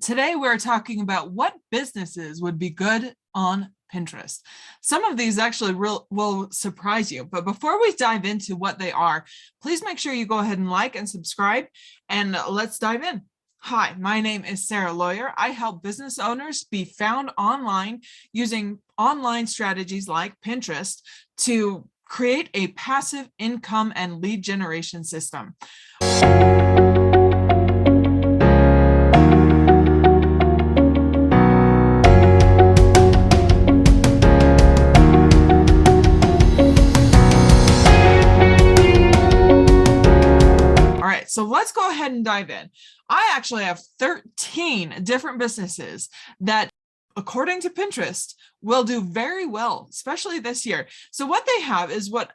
Today, we're talking about what businesses would be good on Pinterest. Some of these actually will surprise you, but before we dive into what they are, please make sure you go ahead and like and subscribe, and let's dive in. Hi, my name is Sarah Lawyer. I help business owners be found online using online strategies like Pinterest to create a passive income and lead generation system. So let's go ahead and dive in. I actually have 13 different businesses that, according to Pinterest, will do very well, especially this year. So what they have is what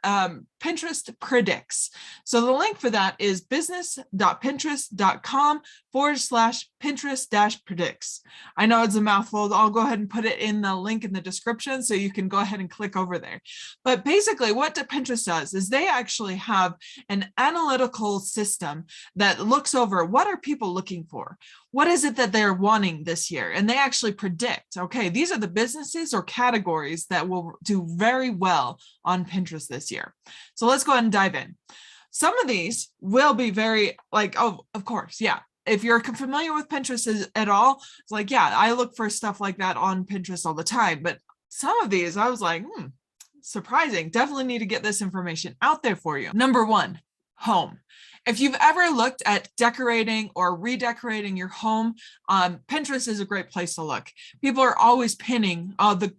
Pinterest predicts. So the link for that is business.pinterest.com/Pinterest-predicts. I know it's a mouthful. I'll go ahead and put it in the link in the description so you can go ahead and click over there. But basically what Pinterest does is they actually have an analytical system that looks over what are people looking for? What is it that they're wanting this year? And they actually predict, okay, these are the businesses or categories that will do very well on Pinterest this year. So let's go ahead and dive in. Some of these will be very oh, of course, yeah. If you're familiar with Pinterest at all, it's like, yeah, I look for stuff like that on Pinterest all the time. But some of these, I was like, surprising. Definitely need to get this information out there for you. Number one, home. If you've ever looked at decorating or redecorating your home, Pinterest is a great place to look. People are always pinning a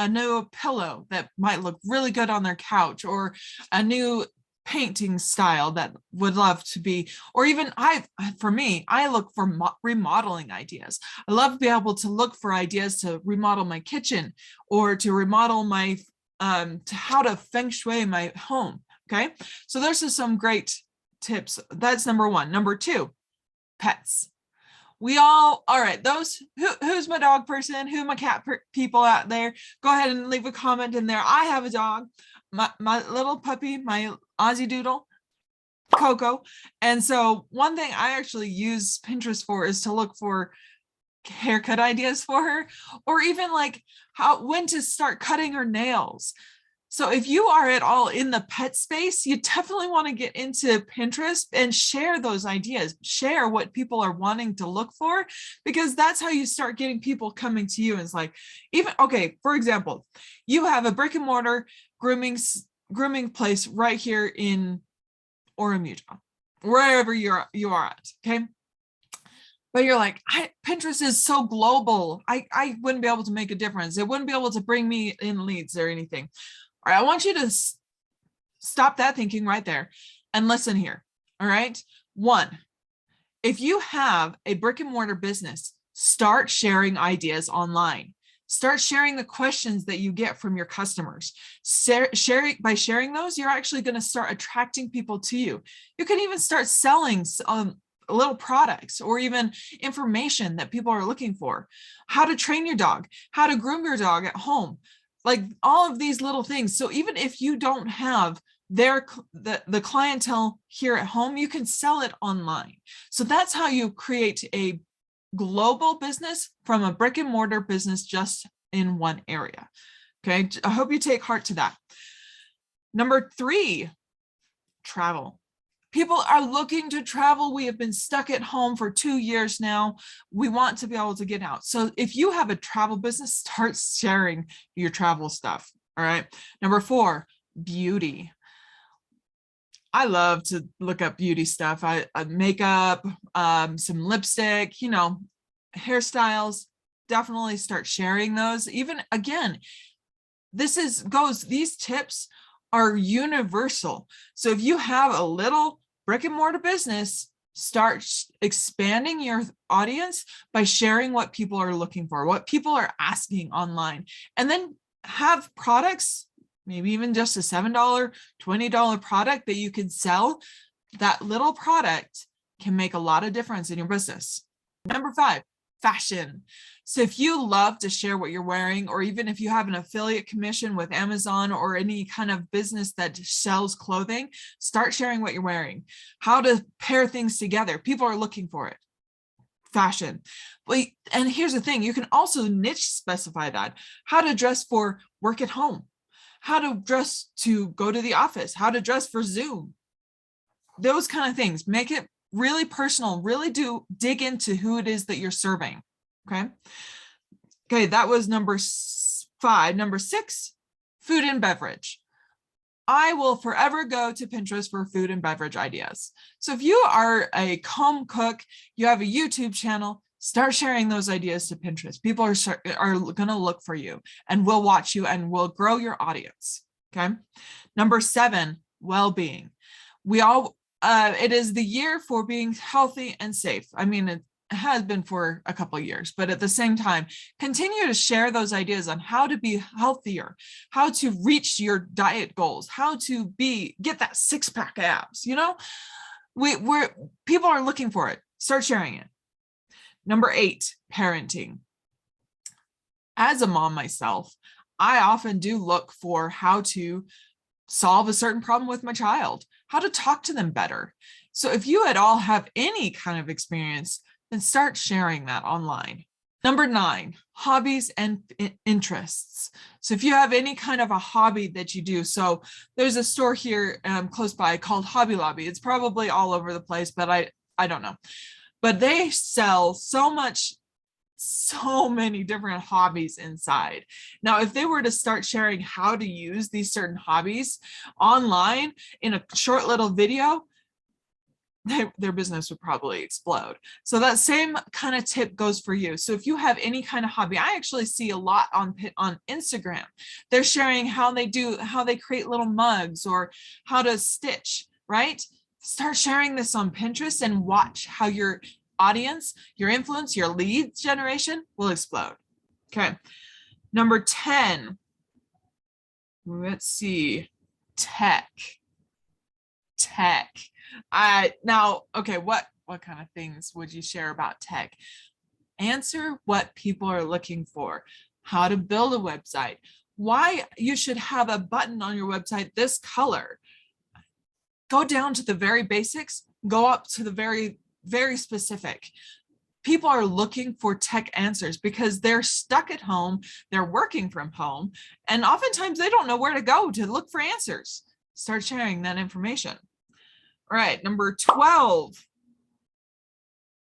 new pillow that might look really good on their couch, or a new painting style that would love to be, or even I look for remodeling ideas. I love to be able to look for ideas to remodel my kitchen, or to remodel my to how to feng shui my home. Okay, so there's just some great tips. That's number one. Number two, pets. All right, those who's my dog person, who my cat people out there, go ahead and leave a comment in there. I have a dog, my little puppy, my Aussie Doodle, Coco. And so one thing I actually use Pinterest for is to look for haircut ideas for her, or even like when to start cutting her nails. So if you are at all in the pet space, you definitely want to get into Pinterest and share those ideas, share what people are wanting to look for, because that's how you start getting people coming to you. And it's like, even, okay, for example, you have a brick and mortar grooming place right here in Orem, Utah, wherever you are at, okay? But you're like, Pinterest is so global. I wouldn't be able to make a difference. It wouldn't be able to bring me in leads or anything. All right, I want you to stop that thinking right there and listen here. All right. One, if you have a brick and mortar business, start sharing ideas online. Start sharing the questions that you get from your customers. By sharing those, you're actually going to start attracting people to you. You can even start selling little products, or even information that people are looking for. How to train your dog, how to groom your dog at home. Like all of these little things. So even if you don't have the clientele here at home, you can sell it online. So that's how you create a global business from a brick and mortar business just in one area. Okay, I hope you take heart to that. Number three, travel. People are looking to travel. We have been stuck at home for 2 years now. We want to be able to get out. So if you have a travel business, start sharing your travel stuff. All right. Number four, beauty. I love to look up beauty stuff. Makeup, some lipstick, hairstyles. Definitely start sharing those. Even again, these tips are universal. So if you have a little brick and mortar business, start expanding your audience by sharing what people are looking for, what people are asking online, and then have products, maybe even just a $7, $20 product that you can sell. That little product can make a lot of difference in your business. Number five, fashion. So if you love to share what you're wearing, or even if you have an affiliate commission with Amazon or any kind of business that sells clothing, start sharing what you're wearing, how to pair things together. People are looking for it. fashion. And here's the thing, you can also niche specify that. How to dress for work at home, how to dress to go to the office, how to dress for Zoom, those kind of things. Make it really personal, really dig into who it is that you're serving. Okay, that was number 5. Number 6, food and beverage. I will forever go to Pinterest for food and beverage ideas. So if you are a home cook, you have a YouTube channel, start sharing those ideas to Pinterest. People are going to look for you and will watch you and will grow your audience. Okay. Number 7, well-being. It is the year for being healthy and safe. I mean, it has been for a couple of years, but at the same time, continue to share those ideas on how to be healthier, how to reach your diet goals, how to get that 6-pack abs. People are looking for it. Start sharing it. Number 8, parenting. As a mom myself, I often do look for how to solve a certain problem with my child, how to talk to them better. So if you at all have any kind of experience, then start sharing that online. Number 9, hobbies and interests. So if you have any kind of a hobby that you do, so there's a store here close by called Hobby Lobby. It's probably all over the place, but I don't know. But they sell so many different hobbies inside. Now, if they were to start sharing how to use these certain hobbies online in a short little video, their business would probably explode. So that same kind of tip goes for you. So if you have any kind of hobby, I actually see a lot on Instagram. They're sharing how they create little mugs or how to stitch, right? Start sharing this on Pinterest and watch how your audience, your influence, your lead generation will explode. Okay. Number 10, let's see, tech. Now, okay, what kind of things would you share about tech? Answer what people are looking for, how to build a website, why you should have a button on your website this color. Go down to the very basics, go up to the very, very specific. People are looking for tech answers because they're stuck at home, they're working from home, and oftentimes they don't know where to go to look for answers. Start sharing that information. All right, number 12,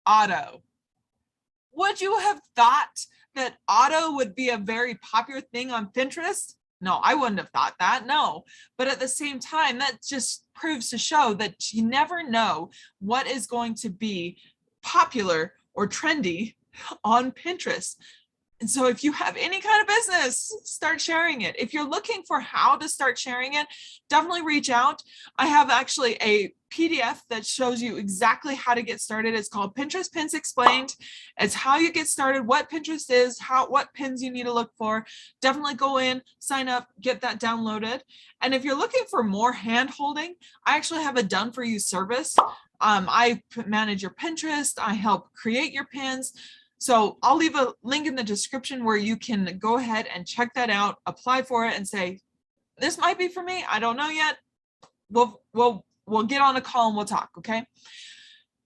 auto. Would you have thought that auto would be a very popular thing on Pinterest? No, I wouldn't have thought that, no. But at the same time, that just proves to show that you never know what is going to be popular or trendy on Pinterest. And so if you have any kind of business, start sharing it. If you're looking for how to start sharing it, definitely reach out. I have actually a PDF that shows you exactly how to get started. It's called Pinterest Pins Explained. It's how you get started, what Pinterest is, what pins you need to look for. Definitely go in, sign up, get that downloaded. And if you're looking for more hand holding, I actually have a done for you service. I manage your Pinterest. I help create your pins. So I'll leave a link in the description where you can go ahead and check that out, apply for it and say, this might be for me. I don't know yet. We'll get on a call and we'll talk. Okay.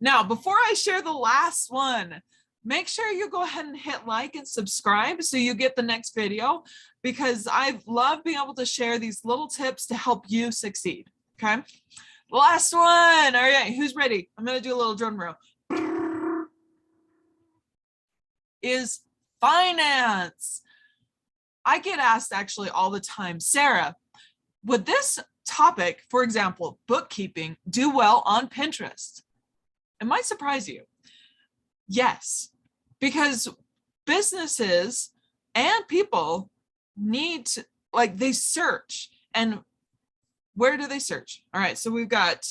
Now, before I share the last one, make sure you go ahead and hit like and subscribe so you get the next video, because I love being able to share these little tips to help you succeed. Okay. Last one. All right. Who's ready? I'm going to do a little drum roll. Is finance. I get asked actually all the time, Sarah, would this topic, for example, bookkeeping, do well on Pinterest? It might surprise you. Yes, because businesses and people need to, they search. And where do they search? All right, so we've got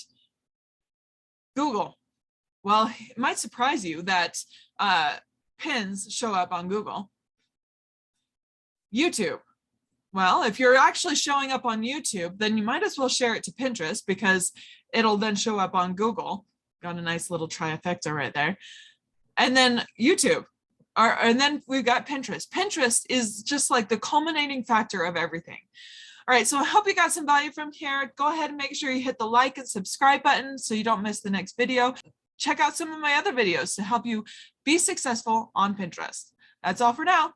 Google. Well, it might surprise you that pins show up on Google. YouTube. Well, if you're actually showing up on YouTube, then you might as well share it to Pinterest because it'll then show up on Google. Got a nice little trifecta right there. And then YouTube. And then we've got Pinterest. Pinterest is just like the culminating factor of everything. All right, so I hope you got some value from here. Go ahead and make sure you hit the like and subscribe button so you don't miss the next video. Check out some of my other videos to help you be successful on Pinterest. That's all for now.